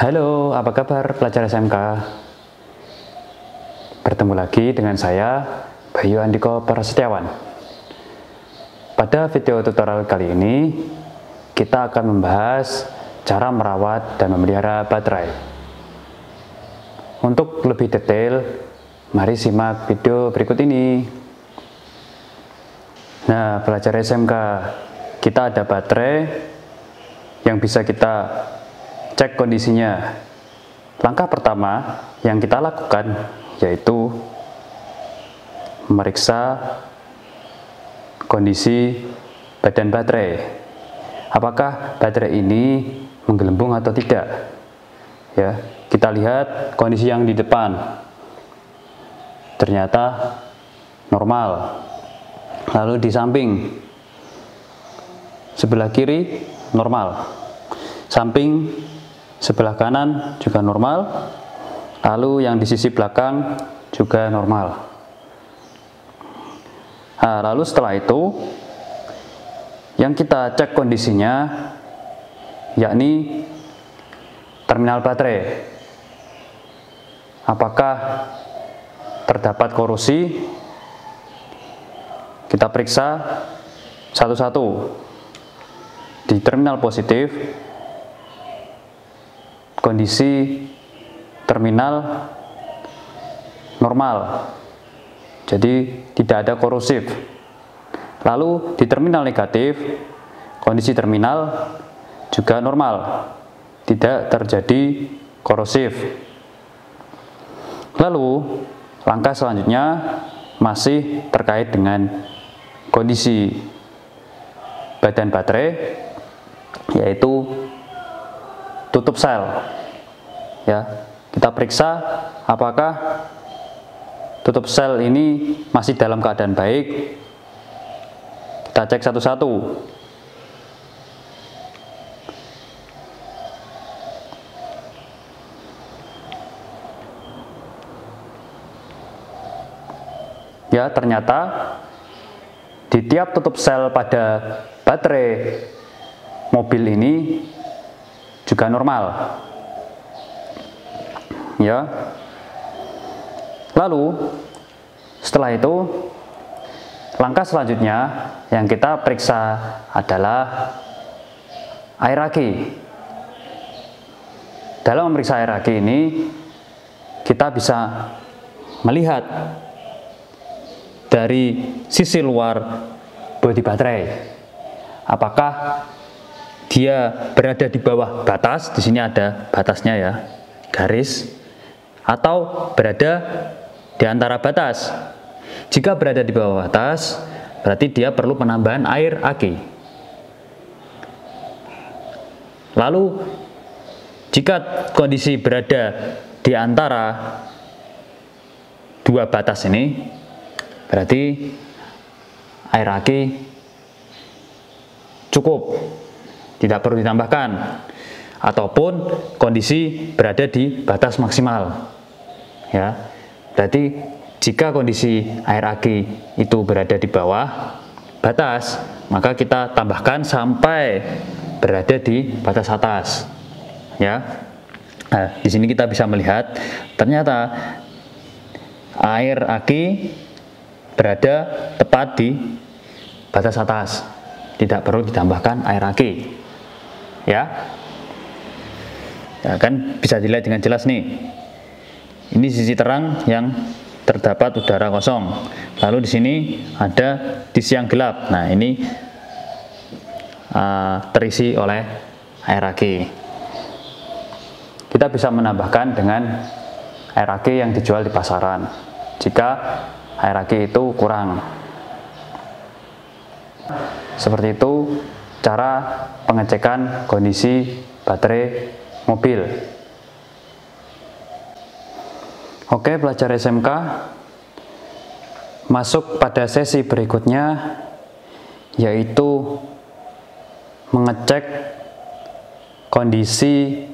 Halo, apa kabar pelajar SMK? Bertemu lagi dengan saya, Bayu Andiko Prasetyawan. Pada video tutorial kali ini, kita akan membahas cara merawat dan memelihara baterai. Untuk lebih detail, mari simak video berikut ini. Nah, pelajar SMK, kita ada baterai yang bisa kita cek kondisinya. Langkah pertama yang kita lakukan yaitu memeriksa kondisi badan baterai. Apakah baterai ini menggelembung atau tidak? Ya, kita lihat kondisi yang di depan. Ternyata normal. Lalu di samping sebelah kiri normal. Samping sebelah kanan juga normal, lalu yang di sisi belakang juga normal. Nah, lalu setelah itu yang kita cek kondisinya yakni terminal baterai. Apakah terdapat korosi? Kita periksa satu-satu. Di terminal positif, kondisi terminal normal, jadi tidak ada korosif. Lalu di terminal negatif, kondisi terminal juga normal, tidak terjadi korosif. Lalu langkah selanjutnya masih terkait dengan kondisi badan baterai, yaitu tutup sel. Ya, kita periksa apakah tutup sel ini masih dalam keadaan baik. Kita cek satu-satu. Ya, ternyata di tiap tutup sel pada baterai mobil ini juga normal. Ya. Lalu setelah itu langkah selanjutnya yang kita periksa adalah air aki. Dalam memeriksa air aki ini kita bisa melihat dari sisi luar bodi baterai. Apakah dia berada di bawah batas? Di sini ada batasnya ya, garis, atau berada di antara batas. Jika berada di bawah batas, berarti dia perlu penambahan air aki. Lalu jika kondisi berada di antara dua batas ini, berarti air aki cukup, tidak perlu ditambahkan, ataupun kondisi berada di batas maksimal. Ya, berarti jika kondisi air aki itu berada di bawah batas, maka kita tambahkan sampai berada di batas atas. Ya, nah, di sini kita bisa melihat ternyata air aki berada tepat di batas atas, tidak perlu ditambahkan air aki. Ya, kan bisa dilihat dengan jelas nih. Ini sisi terang yang terdapat udara kosong. Lalu di sini ada sisi yang gelap. Nah, ini terisi oleh air aki. Kita bisa menambahkan dengan air aki yang dijual di pasaran jika air aki itu kurang. Seperti itu cara pengecekan kondisi baterai mobil. Oke, pelajar SMK, masuk pada sesi berikutnya, yaitu mengecek kondisi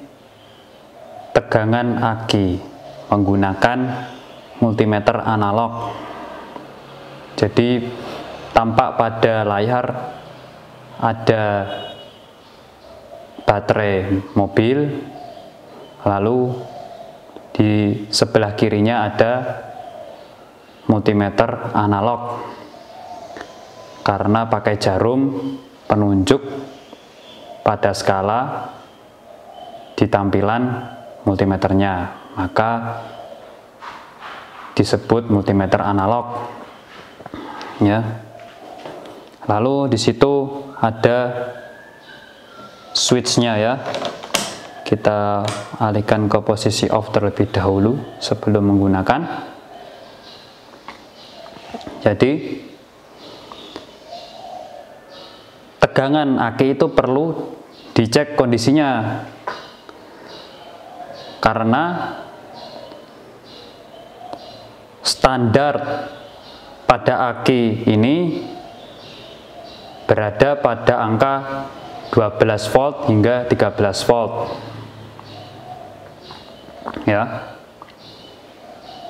tegangan aki menggunakan multimeter analog. Jadi tampak pada layar ada baterai mobil, Lalu di sebelah kirinya ada multimeter analog, karena pakai jarum penunjuk pada skala di tampilan multimeternya, maka disebut multimeter analog ya. Lalu di situ ada switch-nya ya. Kita alihkan ke posisi off terlebih dahulu sebelum menggunakan. Jadi tegangan aki itu perlu dicek kondisinya, karena standar pada aki ini berada pada angka 12 volt hingga 13 volt ya.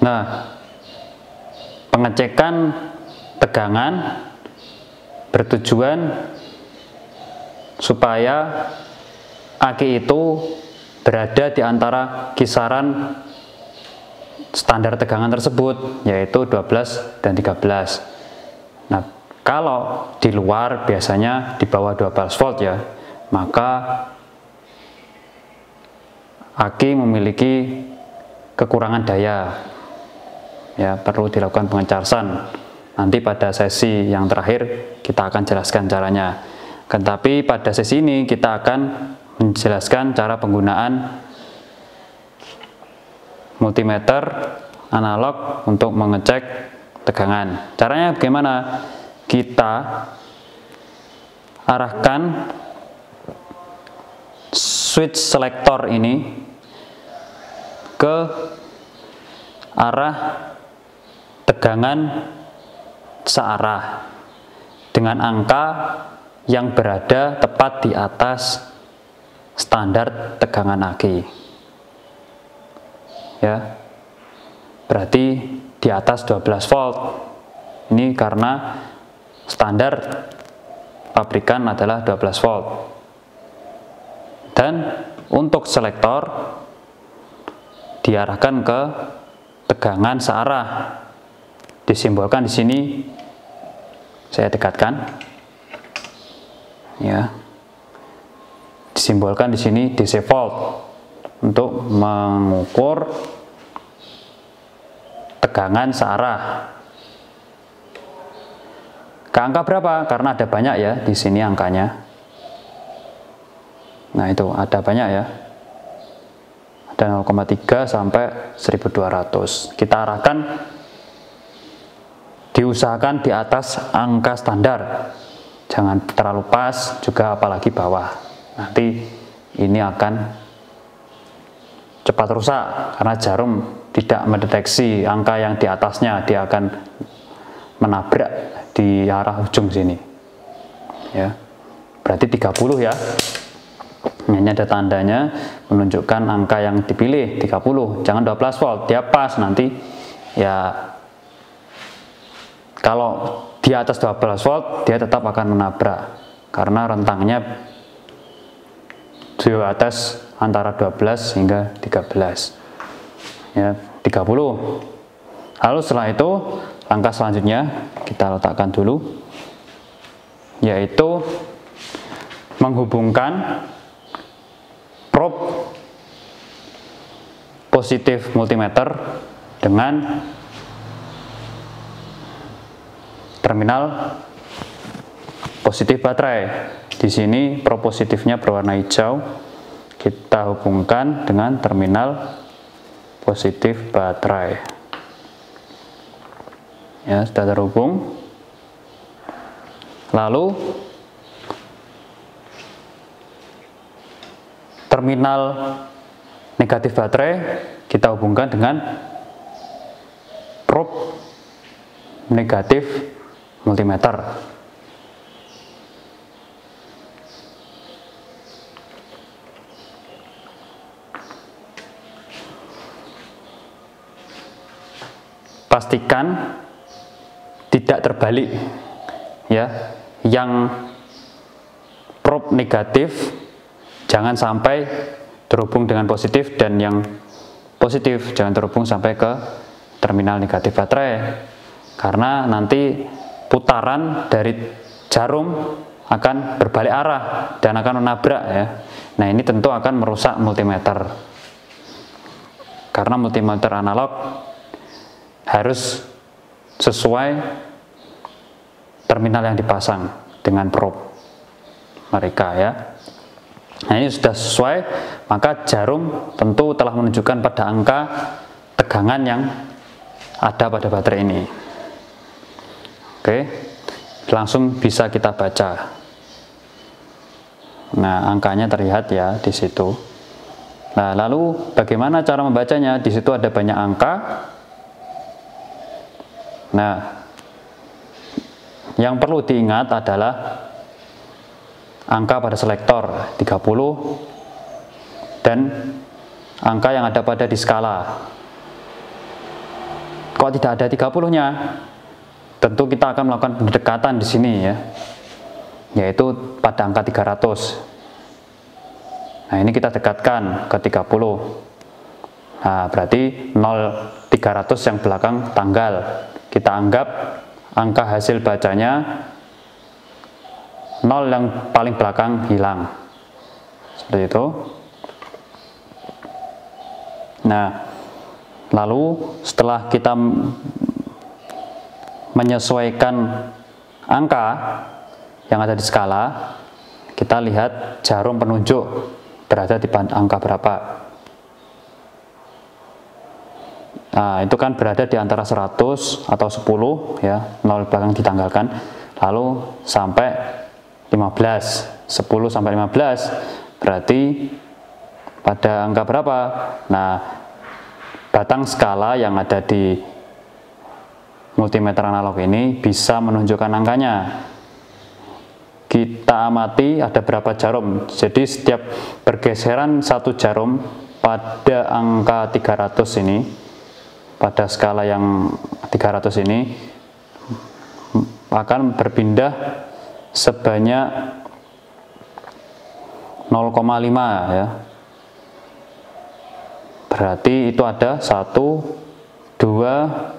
Nah, pengecekan tegangan bertujuan supaya aki itu berada di antara kisaran standar tegangan tersebut, yaitu 12 dan 13. Nah, kalau di luar biasanya di bawah 12 volt ya, maka aki memiliki kekurangan daya ya, perlu dilakukan pengecasan. Nanti pada sesi yang terakhir kita akan jelaskan caranya. Tetapi pada sesi ini kita akan menjelaskan cara penggunaan multimeter analog untuk mengecek tegangan. Caranya bagaimana? Kita arahkan switch selektor ini ke arah tegangan searah dengan angka yang berada tepat di atas standar tegangan aki ya, berarti di atas 12 volt. Ini karena standar pabrikan adalah 12 volt. Dan untuk selektor diarahkan ke tegangan searah, disimbolkan di sini, saya dekatkan ya, disimbolkan di sini DC volt untuk mengukur tegangan searah. Ke angka berapa? Karena ada banyak ya di sini angkanya. Nah, itu ada banyak ya. Ada 0,3 sampai 1200. Kita arahkan, diusahakan di atas angka standar. Jangan terlalu pas, juga apalagi bawah. Nanti ini akan cepat rusak karena jarum tidak mendeteksi angka yang di atasnya, dia akan menabrak di arah ujung sini ya. Berarti 30 ya. Ini ada tandanya menunjukkan angka yang dipilih 30, jangan 12 volt, dia pas nanti ya. Kalau di atas 12 volt dia tetap akan menabrak karena rentangnya di atas antara 12 hingga 13 ya, 30. Lalu setelah itu langkah selanjutnya kita letakkan dulu, yaitu menghubungkan probe positif multimeter dengan terminal positif baterai. Di sini probe positifnya berwarna hijau, kita hubungkan dengan terminal positif baterai. Ya, sudah terhubung. Lalu terminal negatif baterai kita hubungkan dengan probe negatif multimeter. Pastikan tidak terbalik ya, yang probe negatif jangan sampai terhubung dengan positif, dan yang positif jangan terhubung sampai ke terminal negatif baterai, karena nanti putaran dari jarum akan berbalik arah dan akan menabrak ya. Nah, ini tentu akan merusak multimeter, karena multimeter analog harus sesuai terminal yang dipasang dengan probe mereka ya. Nah, ini sudah sesuai, maka jarum tentu telah menunjukkan pada angka tegangan yang ada pada baterai ini. Oke, langsung bisa kita baca. Nah, angkanya terlihat ya di situ. Nah, lalu bagaimana cara membacanya? Di situ ada banyak angka. Nah, yang perlu diingat adalah angka pada selektor 30 dan angka yang ada pada di skala. Kok tidak ada 30-nya? Tentu kita akan melakukan pendekatan di sini ya, yaitu pada angka 300. Nah, ini kita dekatkan ke 30. Nah, berarti 0,300 yang belakang tanggal. Kita anggap angka hasil bacanya 0 yang paling belakang hilang. Seperti itu. Nah, lalu setelah kita menyesuaikan angka yang ada di skala, kita lihat jarum penunjuk berada di angka berapa. Nah, itu kan berada di antara 100 atau 10 ya, 0 belakang ditanggalkan, lalu sampai 15, 10 sampai 15 berarti pada angka berapa? Nah, batang skala yang ada di multimeter analog ini bisa menunjukkan angkanya. Kita amati ada berapa jarum. Jadi setiap pergeseran satu jarum pada angka 300 ini, pada skala yang 300 ini akan berpindah sebanyak 0,5 ya. Berarti itu ada 1, 2,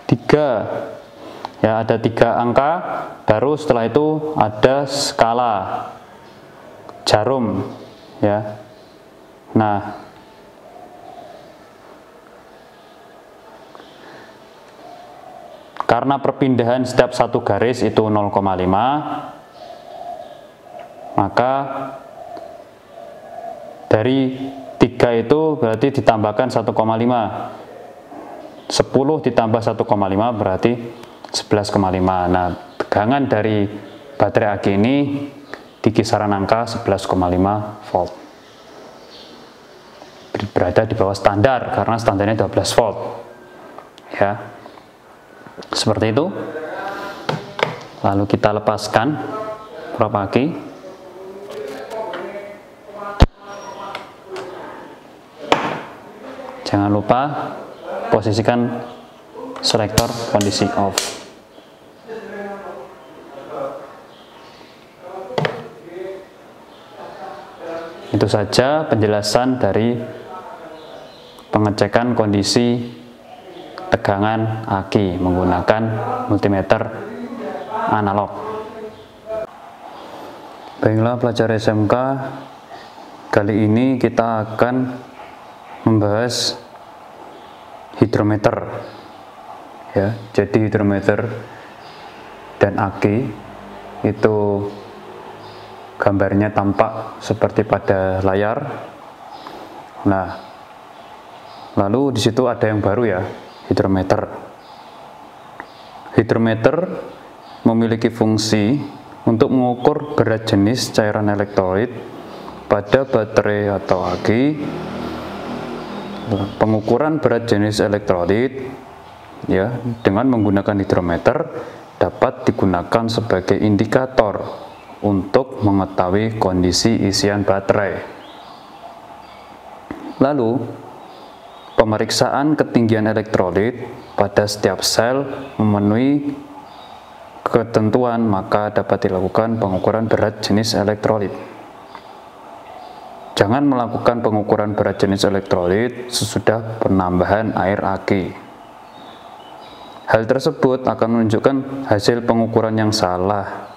3 ya, ada 3 angka, baru setelah itu ada skala jarum ya. Nah, karena perpindahan setiap satu garis itu 0,5, maka dari 3 itu berarti ditambahkan 1,5. 10 ditambah 1,5 berarti 11,5. Nah, tegangan dari baterai AC ini di kisaran angka 11,5 volt. Berada di bawah standar karena standarnya 12 volt. Ya. Seperti itu. Lalu kita lepaskan probe AC. Jangan lupa posisikan selektor kondisi off. Itu saja penjelasan dari pengecekan kondisi tegangan AC menggunakan multimeter analog. Baiklah pelajar SMK, kali ini kita akan membahas hidrometer ya. Jadi hidrometer dan AC itu gambarnya tampak seperti pada layar. Nah, lalu di situ ada yang baru ya, hidrometer. Hidrometer memiliki fungsi untuk mengukur berat jenis cairan elektrolit pada baterai atau AC. Pengukuran berat jenis elektrolit ya dengan menggunakan hidrometer dapat digunakan sebagai indikator untuk mengetahui kondisi isian baterai. Lalu, pemeriksaan ketinggian elektrolit pada setiap sel memenuhi ketentuan, maka dapat dilakukan pengukuran berat jenis elektrolit. Jangan melakukan pengukuran berat jenis elektrolit sesudah penambahan air aki. Hal tersebut akan menunjukkan hasil pengukuran yang salah.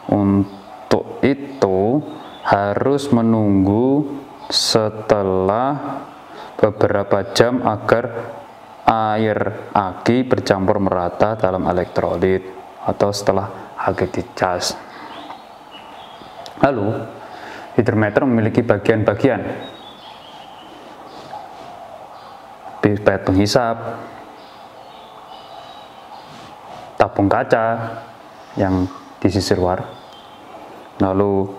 Untuk itu harus menunggu setelah beberapa jam agar air aki bercampur merata dalam elektrolit atau setelah aki dicas. Lalu, hidrometer memiliki bagian-bagian: pipet penghisap, tabung kaca yang di sisi luar, lalu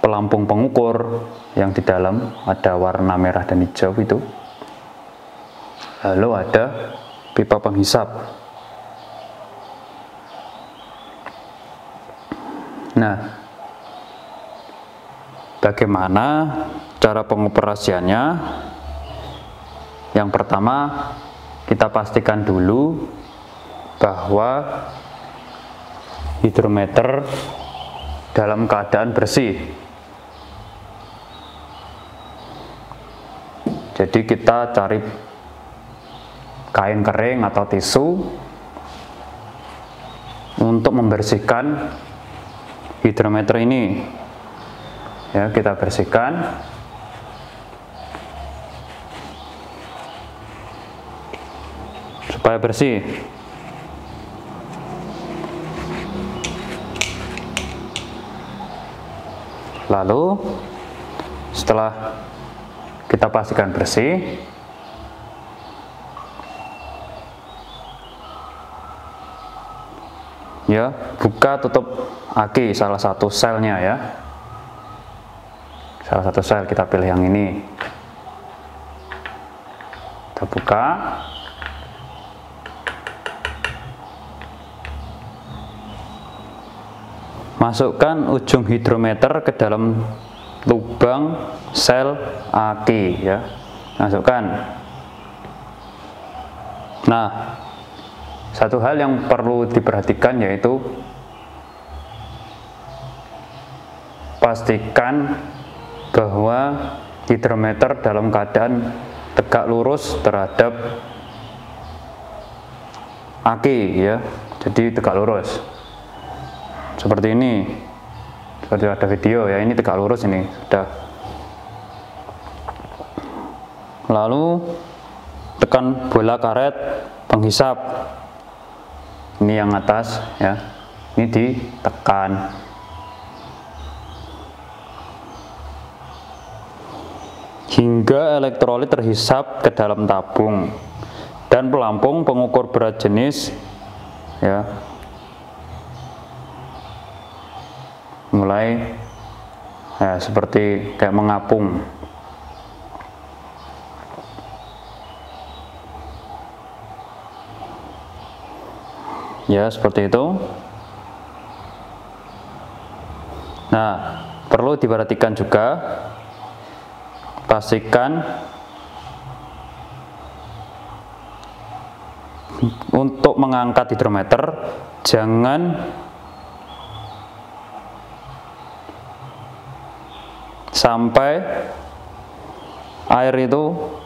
pelampung pengukur yang di dalam ada warna merah dan hijau itu, lalu ada pipa penghisap. Nah, bagaimana cara pengoperasiannya? Yang pertama, kita pastikan dulu bahwa hidrometer dalam keadaan bersih. Jadi kita cari kain kering atau tisu untuk membersihkan hidrometer ini. Ya, kita bersihkan. Supaya bersih. Lalu setelah kita pastikan bersih, ya, buka tutup aki salah satu selnya ya. Salah satu sel kita pilih yang ini. Kita buka. Masukkan ujung hidrometer ke dalam lubang sel aki ya. Masukkan. Nah, satu hal yang perlu diperhatikan yaitu pastikan bahwa hidrometer dalam keadaan tegak lurus terhadap aki ya. Jadi tegak lurus. Seperti ini, seperti ada video ya, ini tegak lurus ini sudah. Lalu tekan bola karet penghisap, ini yang atas ya, ini ditekan. Hingga elektrolit terhisap ke dalam tabung dan pelampung pengukur berat jenis ya mulai ya, seperti kayak mengapung. Ya, seperti itu. Nah, perlu diperhatikan juga, pastikan untuk mengangkat hidrometer jangan sampai air itu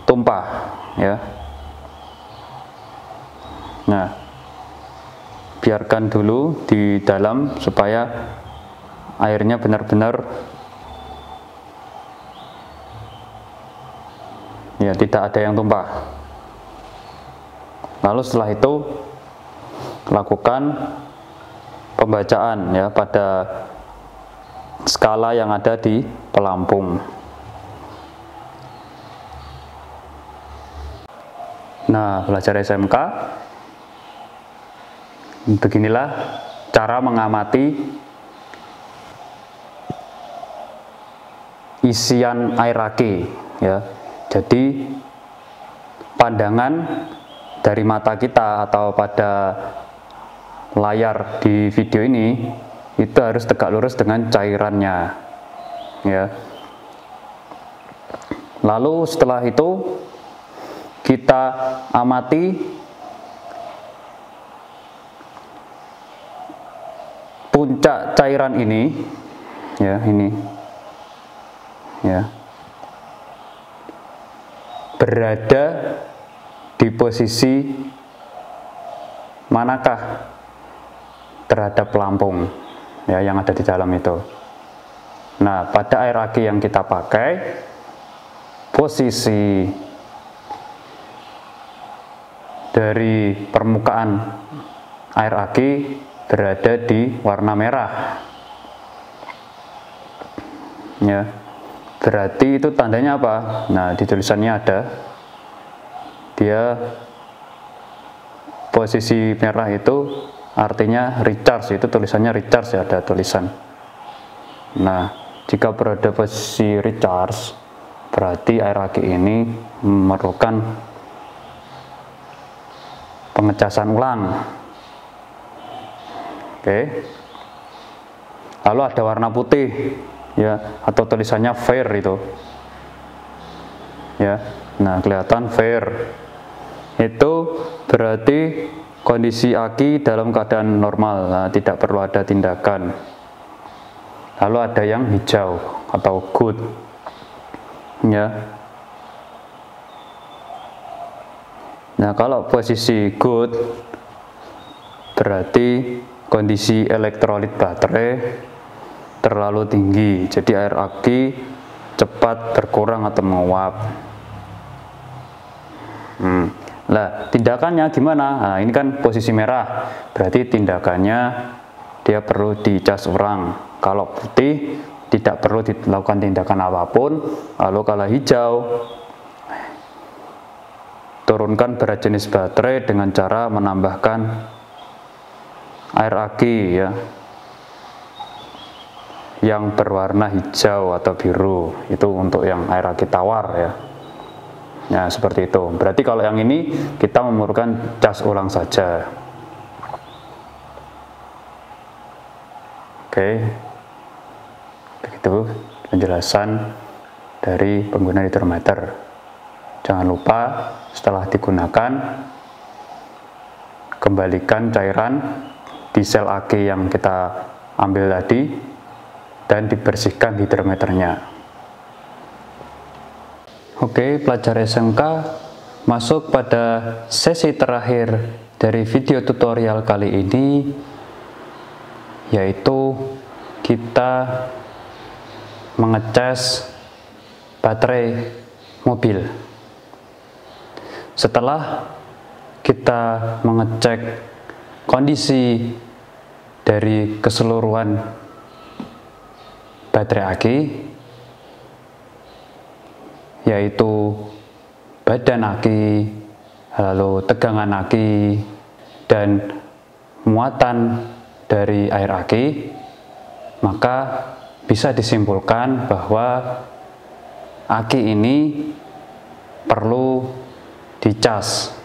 tumpah ya. Nah, biarkan dulu di dalam supaya airnya benar-benar ya tidak ada yang tumpah. Lalu setelah itu lakukan pembacaan ya pada skala yang ada di pelampung. Nah, belajar SMK, beginilah cara mengamati isian air aki ya. Jadi pandangan dari mata kita atau pada layar di video ini itu harus tegak lurus dengan cairannya ya. Lalu setelah itu kita amati puncak cairan ini ya, ini ya, berada di posisi manakah terhadap pelampung ya yang ada di dalam itu. Nah, pada air aki yang kita pakai, posisi dari permukaan air aki berada di warna merah ya. Berarti itu tandanya apa? Nah, di tulisannya ada, dia posisi merah itu artinya recharge, itu tulisannya recharge ya, ada tulisan. Nah, jika berada posisi recharge, berarti air aki ini memerlukan pengecasan ulang. Oke. Lalu ada warna putih ya, atau tulisannya fair itu. Ya. Nah, kelihatan fair. Itu berarti kondisi aki dalam keadaan normal. Nah, tidak perlu ada tindakan. Lalu ada yang hijau atau good. Ya. Nah, kalau posisi good berarti kondisi elektrolit baterai terlalu tinggi, jadi air aki cepat berkurang atau menguap. Nah, tindakannya gimana? Nah, ini kan posisi merah, berarti tindakannya dia perlu dicas ulang. Kalau putih tidak perlu dilakukan tindakan apapun. Lalu kalau hijau, turunkan berat jenis baterai dengan cara menambahkan air aki ya, yang berwarna hijau atau biru. Itu untuk yang air aki tawar ya. Nah, seperti itu. Berarti kalau yang ini kita memerlukan cas ulang saja. Oke. Begitu penjelasan dari penggunaan hidrometer. Jangan lupa setelah digunakan, kembalikan cairan di sel aki yang kita ambil tadi dan dibersihkan hidrometernya. Oke, pelajar SMK, masuk pada sesi terakhir dari video tutorial kali ini, yaitu kita mengecas baterai mobil. Setelah kita mengecek kondisi dari keseluruhan baterai aki, yaitu badan aki, lalu tegangan aki, dan muatan dari air aki, maka bisa disimpulkan bahwa aki ini perlu dicas.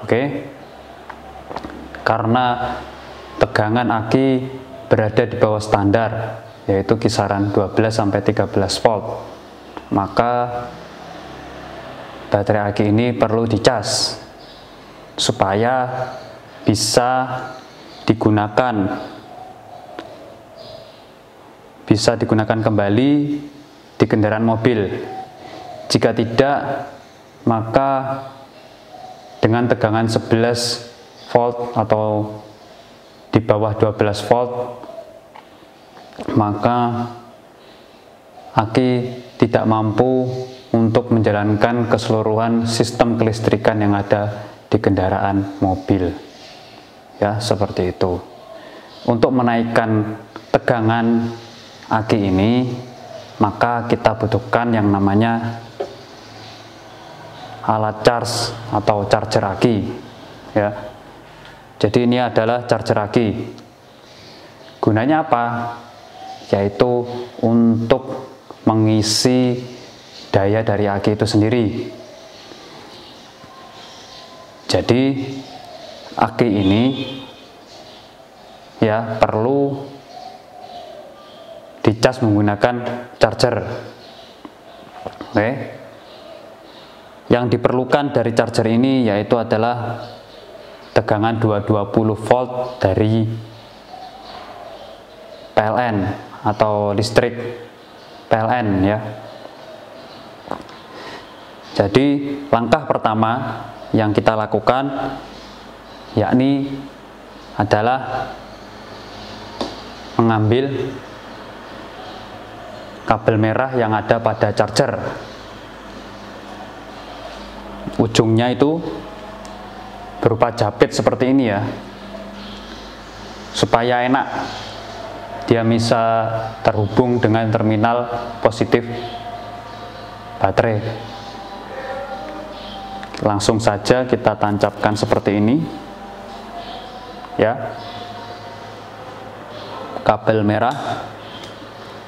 Oke. Karena tegangan aki berada di bawah standar, yaitu kisaran 12-13 volt. Maka baterai aki ini perlu dicas supaya bisa digunakan kembali di kendaraan mobil. Jika tidak, maka dengan tegangan 11 volt atau di bawah 12 volt, maka aki tidak mampu untuk menjalankan keseluruhan sistem kelistrikan yang ada di kendaraan mobil. Ya, seperti itu. Untuk menaikkan tegangan aki ini, maka kita butuhkan yang namanya alat charge atau charger aki ya. Jadi ini adalah charger aki. Gunanya apa? Yaitu untuk mengisi daya dari aki itu sendiri. Jadi aki ini ya perlu dicas menggunakan charger. Oke. Yang diperlukan dari charger ini yaitu adalah tegangan 220 volt dari PLN atau listrik PLN ya. Jadi langkah pertama yang kita lakukan yakni adalah mengambil kabel merah yang ada pada charger. Ujungnya itu berupa japit seperti ini ya, supaya enak dia bisa terhubung dengan terminal positif baterai. Langsung saja kita tancapkan seperti ini ya, kabel merah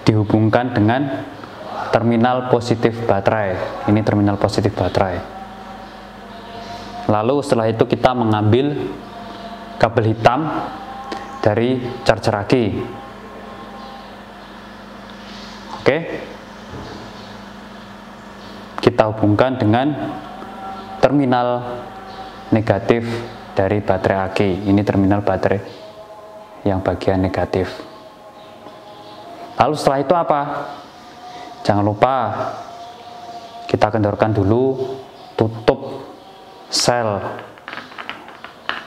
dihubungkan dengan terminal positif baterai. Ini terminal positif baterai. Lalu setelah itu kita mengambil kabel hitam dari charger aki. Oke, kita hubungkan dengan terminal negatif dari baterai aki. Ini terminal baterai yang bagian negatif. Lalu setelah itu apa? Jangan lupa kita kendorkan dulu tutup sel.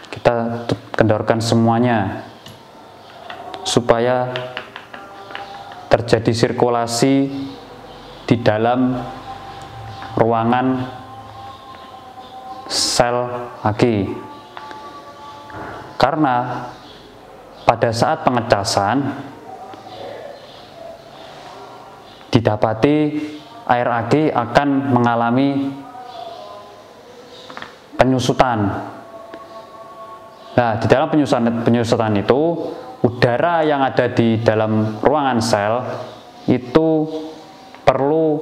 Kita kendorkan semuanya supaya terjadi sirkulasi di dalam ruangan sel aki. Karena pada saat pengecasan didapati air aki akan mengalami penyusutan. Nah, di dalam penyusutan itu udara yang ada di dalam ruangan sel itu perlu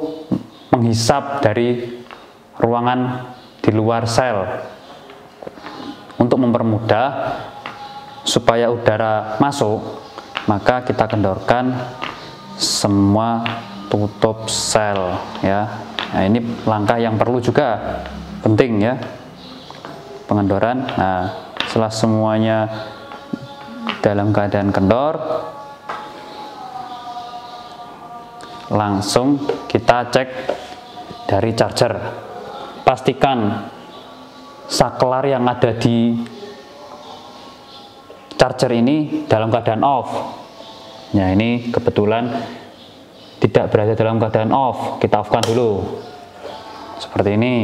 menghisap dari ruangan di luar sel. Untuk mempermudah supaya udara masuk, maka kita kendorkan semua tutup sel ya. Nah, ini langkah yang perlu juga penting ya, pengendoran. Nah, setelah semuanya dalam keadaan kendor, langsung kita cek dari charger. Pastikan saklar yang ada di charger ini dalam keadaan off. Nah, ini kebetulan tidak berada dalam keadaan off. Kita off-kan dulu seperti ini.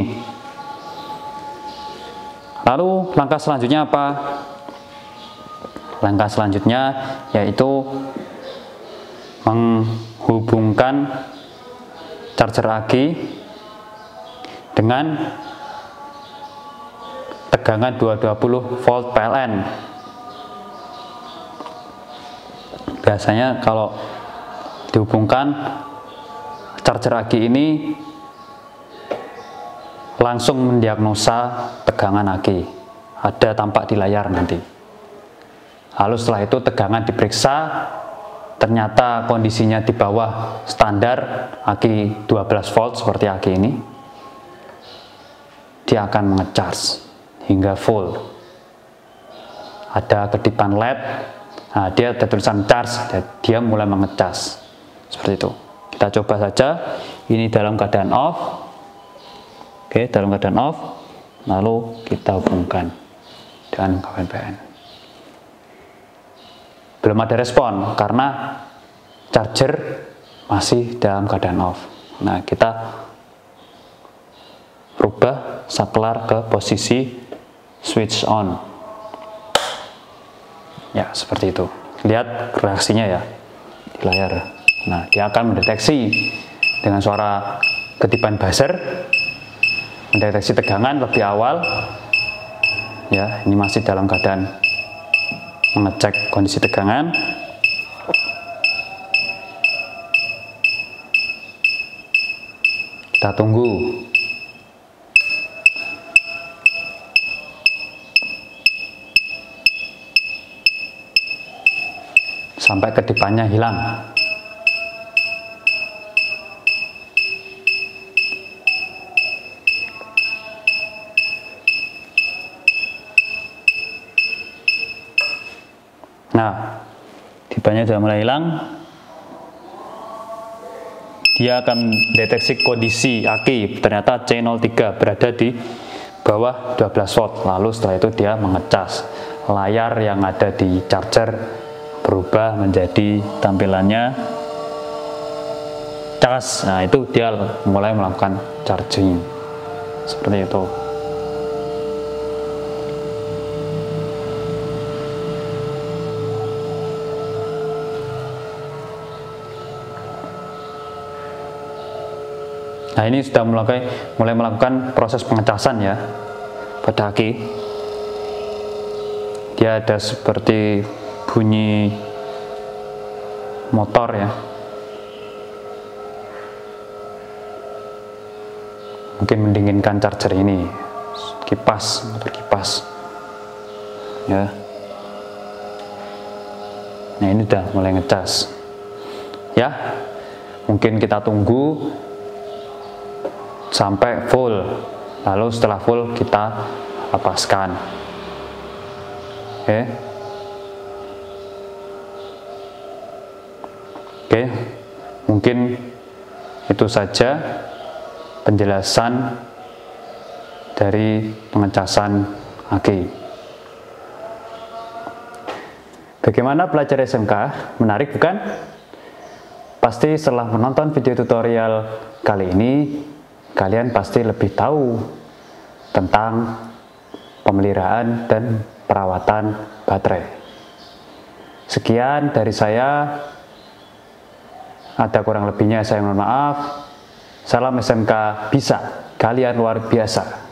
Lalu langkah selanjutnya apa? Langkah selanjutnya yaitu menghubungkan charger aki dengan tegangan 220 volt PLN. Biasanya kalau dihubungkan charger aki ini langsung mendiagnosa tegangan aki. Ada tampak di layar nanti. Lalu setelah itu tegangan diperiksa, ternyata kondisinya di bawah standar aki 12 volt seperti aki ini. Dia akan mengecharge hingga full. Ada kedipan LED, nah, dia ada tulisan charge, dia mulai mengecas seperti itu. Kita coba saja. Ini dalam keadaan off. Oke, dalam keadaan off. Lalu kita hubungkan dengan kabel PN. Belum ada respon karena charger masih dalam keadaan off. Nah, kita rubah saklar ke posisi switch on. Ya, seperti itu. Lihat reaksinya ya di layar. Nah, dia akan mendeteksi dengan suara ketipan buzzer, mendeteksi tegangan lebih awal. Ya, ini masih dalam keadaan mengecek kondisi tegangan. Kita tunggu. Sampai kedipannya hilang. Nah, kedipannya sudah mulai hilang. dia akan mendeteksi kondisi aki, ternyata C03 berada di bawah 12 volt. Lalu setelah itu dia mengecas. Layar yang ada di charger berubah menjadi tampilannya cas. Nah, itu dia mulai melakukan charging. Seperti itu. Nah, ini sudah mulai melakukan proses pengecasan ya pada aki. Dia ada seperti bunyi motor ya. Mungkin mendinginkan charger ini, kipas, motor kipas ya. Nah, ini udah mulai ngecas ya. Mungkin kita tunggu sampai full, lalu setelah full kita lepaskan. Oke, mungkin itu saja penjelasan dari pengecasan aki. Bagaimana belajar SMK? Menarik bukan? Pasti setelah menonton video tutorial kali ini, kalian pasti lebih tahu tentang pemeliharaan dan perawatan baterai. Sekian dari saya. Ada kurang lebihnya saya mohon maaf. Salam SMK bisa, kalian luar biasa.